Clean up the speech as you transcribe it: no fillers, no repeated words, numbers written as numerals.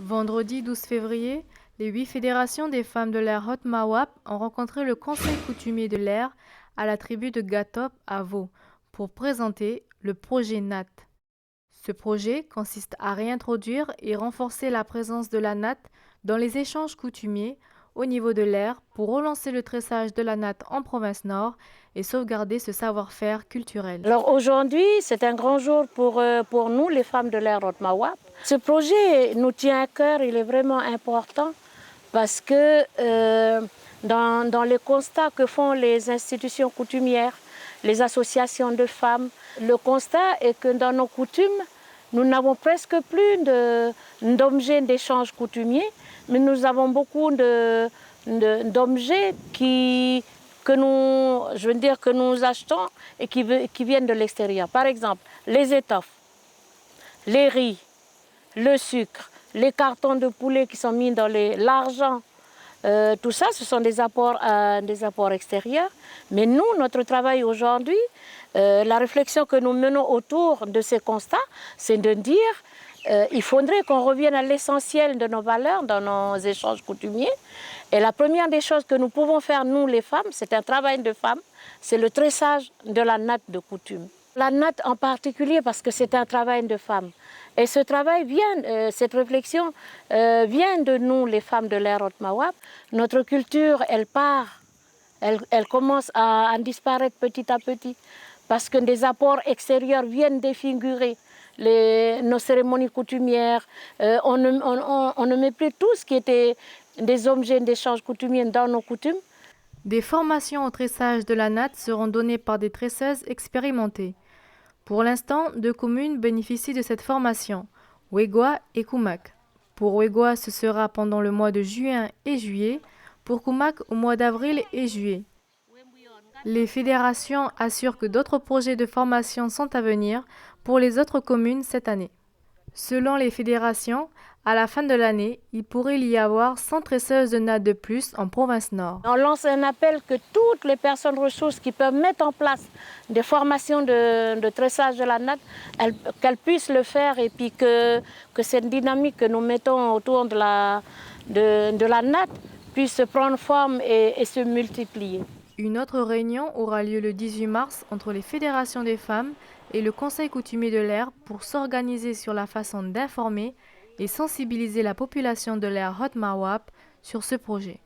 Vendredi 12 février, les 8 fédérations des femmes de l'Air Haute Mawap ont rencontré le conseil coutumier de l'Air à la tribu de Gatop à Vaud pour présenter le projet NAT. Ce projet consiste à réintroduire et renforcer la présence de la natte dans les échanges coutumiers au niveau de l'Air pour relancer le tressage de la natte en province Nord et sauvegarder ce savoir-faire culturel. Alors aujourd'hui, c'est un grand jour pour nous, les femmes de l'Air Haute Mawap. Ce projet nous tient à cœur, il est vraiment important parce que dans les constats que font les institutions coutumières, les associations de femmes, le constat est que dans nos coutumes, nous n'avons presque plus d'objets d'échange coutumiers, mais nous avons beaucoup d'objets que nous achetons et qui viennent de l'extérieur. Par exemple, les étoffes, les riz, le sucre, les cartons de poulet qui sont mis dans l'argent. Tout ça, ce sont des apports extérieurs. Mais nous, notre travail aujourd'hui, la réflexion que nous menons autour de ces constats, c'est de dire il faudrait qu'on revienne à l'essentiel de nos valeurs dans nos échanges coutumiers. Et la première des choses que nous pouvons faire, nous les femmes, c'est un travail de femmes, c'est le tressage de la natte de coutume. La natte en particulier parce que c'est un travail de femmes. Et ce travail cette réflexion vient de nous, les femmes de l'Air Haute Mawap. Notre culture, elle commence à disparaître petit à petit parce que des apports extérieurs viennent défigurer nos cérémonies coutumières. On ne met plus tout ce qui était des objets d'échange coutumiers dans nos coutumes. Des formations au tressage de la natte seront données par des tresseuses expérimentées. Pour l'instant, 2 communes bénéficient de cette formation, Ouégoua et Koumak. Pour Ouégoua, ce sera pendant le mois de juin et juillet, pour Koumak au mois d'avril et juillet. Les fédérations assurent que d'autres projets de formation sont à venir pour les autres communes cette année. Selon les fédérations, à la fin de l'année, il pourrait y avoir 100 tresseuses de natte de plus en province Nord. On lance un appel que toutes les personnes ressources qui peuvent mettre en place des formations de tressage de la natte, qu'elles puissent le faire et puis que cette dynamique que nous mettons autour de la natte puisse prendre forme et se multiplier. Une autre réunion aura lieu le 18 mars entre les fédérations des femmes et le Conseil coutumier de l'Air pour s'organiser sur la façon d'informer et sensibiliser la population de l'Air Haute Mawap sur ce projet.